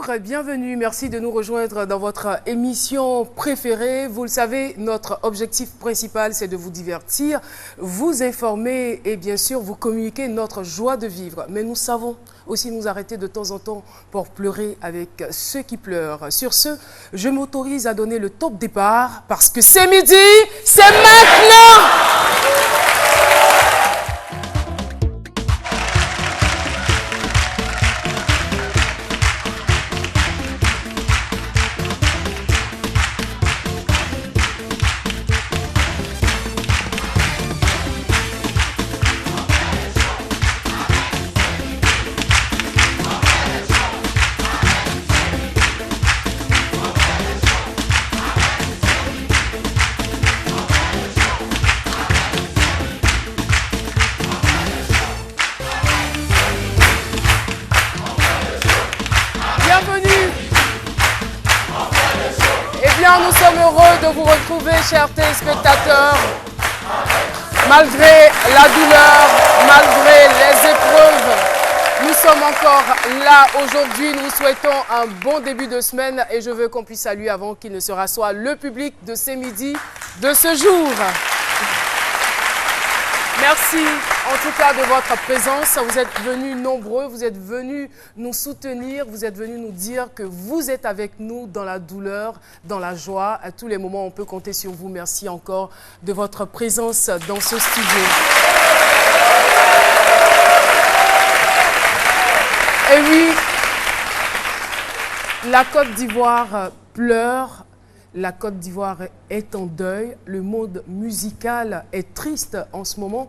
Bonjour, bienvenue, merci de nous rejoindre dans votre émission préférée. Vous le savez, notre objectif principal, c'est de vous divertir, vous informer et bien sûr vous communiquer notre joie de vivre. Mais nous savons aussi nous arrêter de temps en temps pour pleurer avec ceux qui pleurent. Sur ce, je m'autorise à donner le top départ parce que c'est midi, c'est maintenant! Nous sommes heureux de vous retrouver, chers téléspectateurs. Malgré la douleur, malgré les épreuves, nous sommes encore là aujourd'hui. Nous souhaitons un bon début de semaine et je veux qu'on puisse saluer avant qu'il ne se rassoie le public de ces midis de ce jour. Merci en tout cas de votre présence. Vous êtes venus nombreux, vous êtes venus nous soutenir, vous êtes venus nous dire que vous êtes avec nous dans la douleur, dans la joie. À tous les moments, on peut compter sur vous. Merci encore de votre présence dans ce studio. Et oui, la Côte d'Ivoire pleure. La Côte d'Ivoire est en deuil, le monde musical est triste en ce moment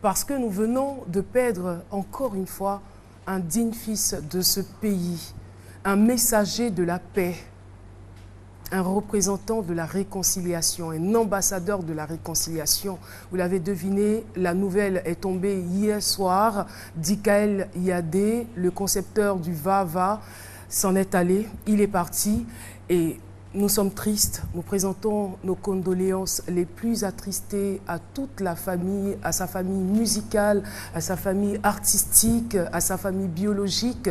parce que nous venons de perdre encore une fois un digne fils de ce pays, un messager de la paix, un représentant de la réconciliation, un ambassadeur de la réconciliation. Vous l'avez deviné, la nouvelle est tombée hier soir. Dikael Yadé, le concepteur du Va-Va, s'en est allé, il est parti et nous sommes tristes, nous présentons nos condoléances les plus attristées à toute la famille, à sa famille musicale, à sa famille artistique, à sa famille biologique.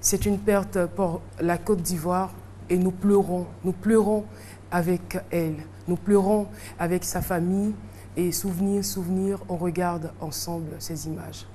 C'est une perte pour la Côte d'Ivoire et nous pleurons avec elle. Nous pleurons avec sa famille et souvenir, on regarde ensemble ces images.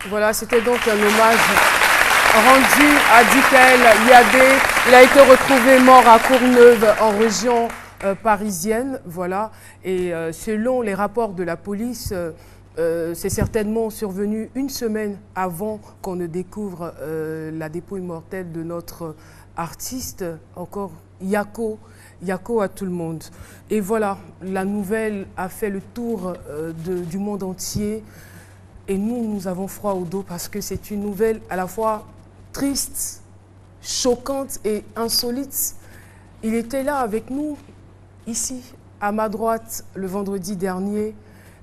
Voilà, c'était donc un hommage rendu à Dikael Yadé. Il a été retrouvé mort à Courneuve en région parisienne. Voilà. Et selon les rapports de la police, c'est certainement survenu une semaine avant qu'on ne découvre la dépouille mortelle de notre artiste, encore Yako à tout le monde. Et voilà, la nouvelle a fait le tour du monde entier. Et nous avons froid au dos parce que c'est une nouvelle à la fois triste, choquante et insolite. Il était là avec nous, ici, à ma droite, le vendredi dernier.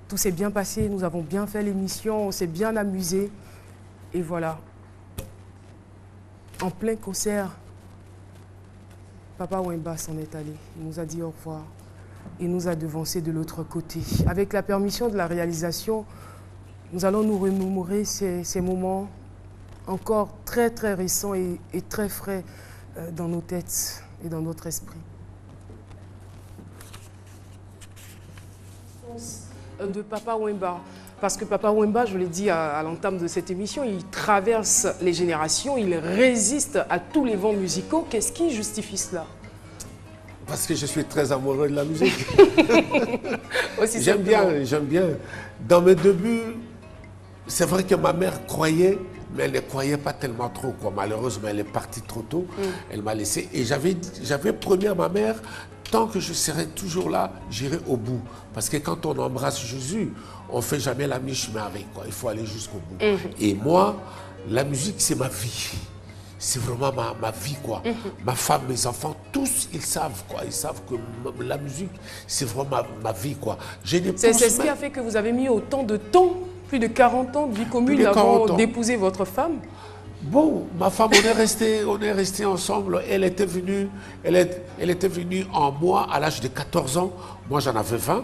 Tout s'est bien passé, nous avons bien fait l'émission, on s'est bien amusé. Et voilà, En plein concert, Papa Wemba s'en est allé. Il nous a dit au revoir. Il nous a devancés de l'autre côté. Avec la permission de la réalisation, nous allons nous remémorer ces moments encore très très récents et très frais dans nos têtes et dans notre esprit. De Papa Wemba. Parce que Papa Wemba, je l'ai dit à l'entame de cette émission, il traverse les générations, il résiste à tous les vents musicaux. Qu'est-ce qui justifie cela? Parce que je suis très amoureux de la musique. J'aime bien. Dans mes débuts, c'est vrai que ma mère croyait, mais elle ne croyait pas tellement trop, quoi. Malheureusement, elle est partie trop tôt. Elle m'a laissé. Et j'avais promis à ma mère, tant que je serai toujours là, j'irai au bout. Parce que quand on embrasse Jésus, on ne fait jamais la mi-chemin avec, quoi. Il faut aller jusqu'au bout. Et moi, la musique, c'est ma vie. C'est vraiment ma vie, quoi. Ma femme, mes enfants, tous, ils savent, quoi. Ils savent que la musique, c'est vraiment ma vie, quoi. C'est ce qui a fait que vous avez mis autant de temps, plus de 40 ans de vie commune avant d'épouser votre femme? Bon, ma femme, on est resté ensemble. Elle était venue en moi à l'âge de 14 ans. Moi, j'en avais 20.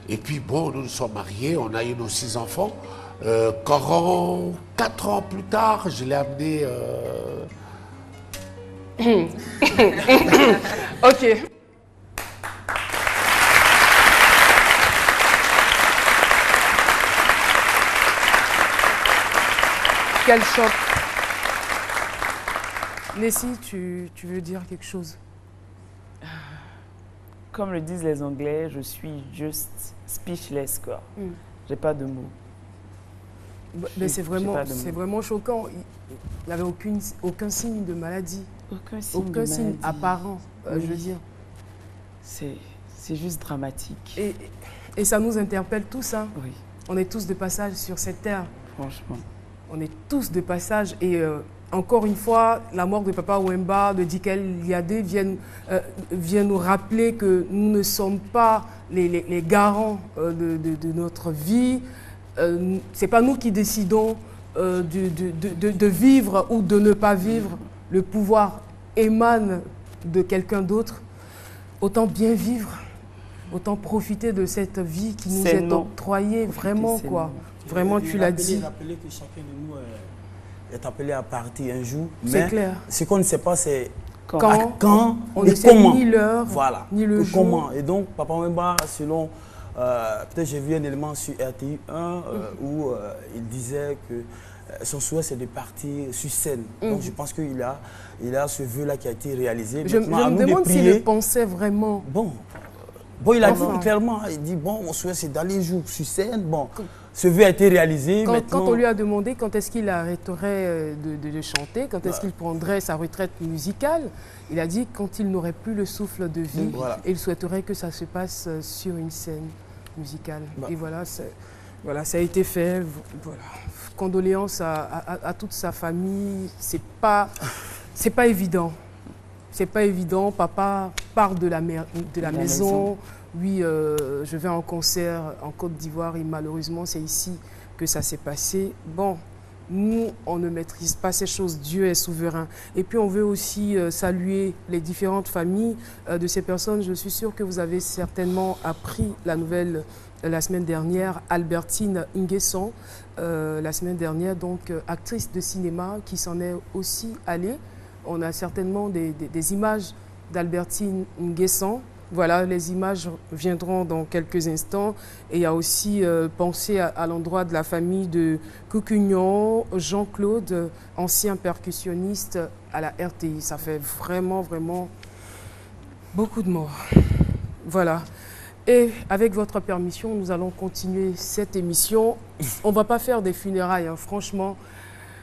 Et puis, bon, nous nous sommes mariés. On a eu nos 6 enfants. 4 ans plus tard, je l'ai amené... Ok. Quel choc. Nessie, tu veux dire quelque chose? Comme le disent les Anglais, je suis juste speechless, quoi. J'ai pas de mots. Mais c'est vraiment choquant. Il n'y avait aucun signe de maladie. Aucun signe apparent, je veux dire. C'est juste dramatique. Et ça nous interpelle tous, hein. Oui. On est tous de passage sur cette terre. Franchement. On est tous de passage. Et encore une fois, la mort de Papa Wemba, de Dikel Liadé vient nous rappeler que nous ne sommes pas les garants de notre vie. Ce n'est pas nous qui décidons de vivre ou de ne pas vivre. Le pouvoir émane de quelqu'un d'autre. Autant bien vivre, autant profiter de cette vie qui nous est octroyée, vraiment, quoi. Vraiment, tu l'as dit. Rappeler que chacun de nous est appelé à partir un jour. C'est clair. Ce qu'on ne sait pas, c'est quand on et ne sait comment. Ni l'heure, voilà. ni le jour. Comment. Et donc, Papa Wemba, selon... peut-être j'ai vu un élément sur RTI 1 où il disait que son souhait, c'est de partir sur scène. Donc, je pense qu'il a ce vœu-là qui a été réalisé. Je me demande s'il le pensait vraiment. Bon, il a dit clairement, il dit, bon, mon souhait, c'est d'aller jouer sur scène. Bon, ce vœu a été réalisé. Quand on lui a demandé quand est-ce qu'il arrêterait de chanter, quand est-ce qu'il prendrait sa retraite musicale, il a dit quand il n'aurait plus le souffle de vie. Et il souhaiterait que ça se passe sur une scène musicale. Et voilà, ça a été fait. Voilà. Condoléances à toute sa famille. C'est pas évident. C'est pas évident. Papa part de la maison. Oui, je vais en concert en Côte d'Ivoire et malheureusement, c'est ici que ça s'est passé. Bon, nous, on ne maîtrise pas ces choses. Dieu est souverain. Et puis, on veut aussi saluer les différentes familles de ces personnes. Je suis sûre que vous avez certainement appris la nouvelle la semaine dernière. Albertine Nguesson, la semaine dernière, donc actrice de cinéma qui s'en est aussi allée. On a certainement des images d'Albertine Nguesson. Voilà, les images viendront dans quelques instants. Et il y a aussi pensé à l'endroit de la famille de Coucugnon, Jean-Claude, ancien percussionniste à la RTI. Ça fait vraiment, vraiment beaucoup de morts. Voilà. Et avec votre permission, nous allons continuer cette émission. On ne va pas faire des funérailles, hein, franchement.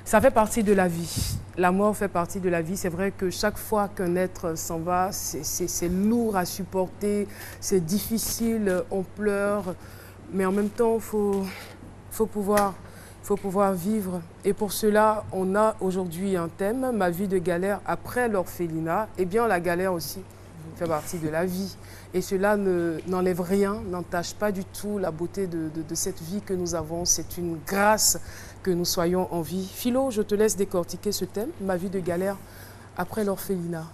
Ça fait partie de la vie. La mort fait partie de la vie. C'est vrai que chaque fois qu'un être s'en va, c'est lourd à supporter, c'est difficile, on pleure. Mais en même temps, il faut pouvoir vivre. Et pour cela, on a aujourd'hui un thème, ma vie de galère après l'orphelinat. Eh bien, la galère aussi fait partie de la vie. Et cela n'enlève rien, n'entache pas du tout la beauté de cette vie que nous avons. C'est une grâce que nous soyons en vie. Philo, je te laisse décortiquer ce thème, ma vie de galère après l'orphelinat.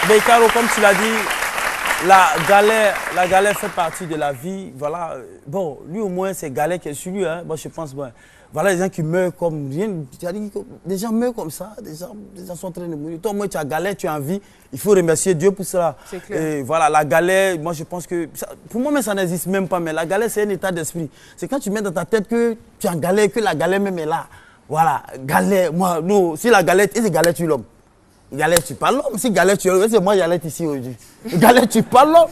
Mais Caro, comme tu l'as dit, la galère fait partie de la vie. Voilà. Bon, lui au moins, c'est galère qui est sur lui. Hein. Moi, je pense, bon, voilà, les gens qui meurent comme rien. Des gens meurent comme ça, des gens sont en train de mourir. Toi, au moins, tu as galère, tu as envie. Il faut remercier Dieu pour cela. C'est clair. Et voilà, la galère, moi, je pense que, pour moi, même, ça n'existe même pas. Mais la galère, c'est un état d'esprit. C'est quand tu mets dans ta tête que tu es en galère, que la galère même est là. Voilà, galère. Moi, non, si la galère, et c'est galère, tu l'homme. Galère, tu parles l'homme. Si galère, tu l'homme, c'est moi, galère ici aujourd'hui. Galère, tu parles l'homme.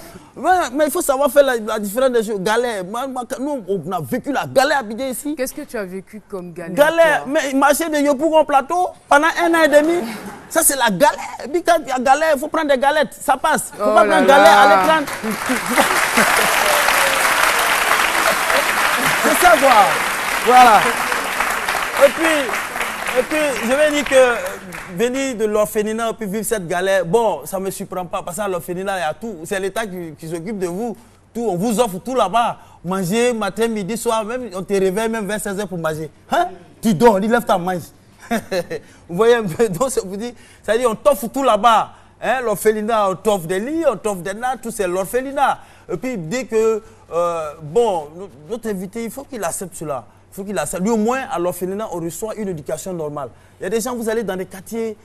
Mais il faut savoir faire la différence des choses. Galère, nous, on a vécu la galère à Abidjan ici. Qu'est-ce que tu as vécu comme galère? Galère, toi? mais marcher de Yopougon plateau pendant 1 an et demi, ça c'est la galère. Et puis quand il y a galère, il faut prendre des galettes, ça passe. Il ne faut pas prendre galère à l'écran. C'est ça quoi. Voilà. Et puis, je vais dire que venir de l'orphelinat et puis vivre cette galère, bon, ça ne me surprend pas parce qu'à l'orphelinat, il y a tout. C'est l'État qui s'occupe de vous. Tout, on vous offre tout là-bas. Manger, matin, midi, soir, même on te réveille même 26 heures pour manger. Hein? Tu dors, il lève ta manche. Vous voyez un peu, donc ça vous dit, ça veut dire on t'offre tout là-bas. Hein? L'orphelinat, on t'offre des lits, on t'offre des nattes, tout c'est l'orphelinat. Et puis il dit que, bon, notre invité, il faut qu'il accepte cela. Il faut qu'il accepte. Lui, au moins, à l'orphelinat, on reçoit une éducation normale. Il y a des gens, vous allez dans des quartiers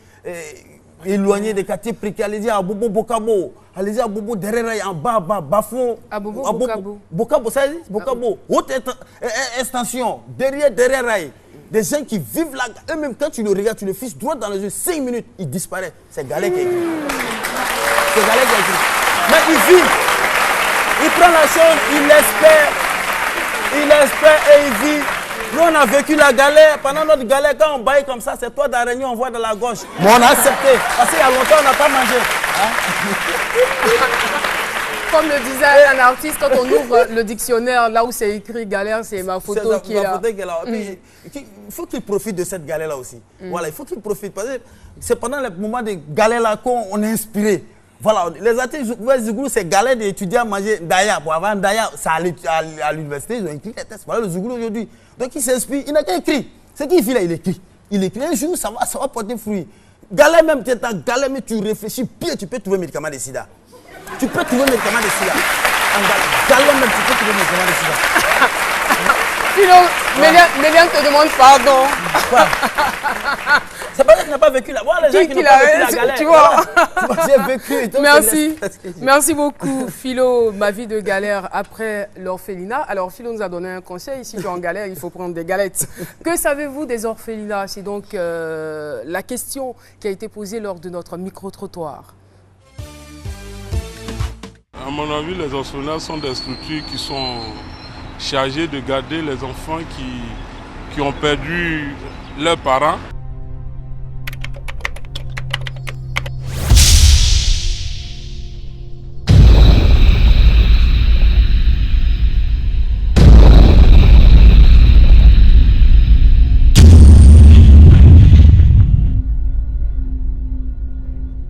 éloignés, des quartiers précaires, allez-y à Bobo Bokabo, allez-y à Bobo derrière, en bas, Bafon. À Bobo Bokabo. Bokabo, ça dit Bokabo. Haute extension, derrière Raï. Des gens qui vivent là, eux-mêmes, quand tu le regardes, tu le fiches droit dans les yeux, 5 minutes, ils disparaissent. C'est galère qui est écrit. C'est galère qui est écrit. Mais il vit. Il prend la chose, il espère et il vit. Nous, on a vécu la galère. Pendant notre galère, quand on baille comme ça, c'est toi d'araignée, on voit dans la gauche. Mais on a accepté. Parce qu'il y a longtemps, on n'a pas mangé. Hein? Comme le disait un artiste, quand on ouvre le dictionnaire, là où c'est écrit galère, c'est ma photo qui est là. Il faut qu'il profite de cette galère-là aussi. Voilà, il faut qu'il profite. Parce que c'est pendant les moments de galère-là qu'on est inspiré. Voilà, les artistes, Zouglou, c'est galère d'étudier à manger Daya. Pour avoir un Daya, à l'université, ils ont écrit les tests. Voilà le Zouglou aujourd'hui. Donc il s'inspire, il n'a qu'à écrire. Ce qu'il fait là, il écrit. Il écrit un jour, ça va porter fruit. Galère même, tu es en galère, mais tu réfléchis, pire, tu peux trouver un médicament de sida. Tu peux trouver un médicament de sida. En galère même, tu peux trouver un médicament de sida. Philo, Méliane te demande pardon. Quoi? C'est pas que tu n'as pas vécu la galère. Les gens qui n'ont pas vécu la galère. Tu vois. J'ai vécu. Merci. Merci beaucoup, Philo. Ma vie de galère après l'orphelinat. Alors, Philo nous a donné un conseil. Si tu es en galère, il faut prendre des galettes. Que savez-vous des orphelinats? C'est donc la question qui a été posée lors de notre micro-trottoir. À mon avis, les orphelinats sont des structures qui sont chargées de garder les enfants qui ont perdu leurs parents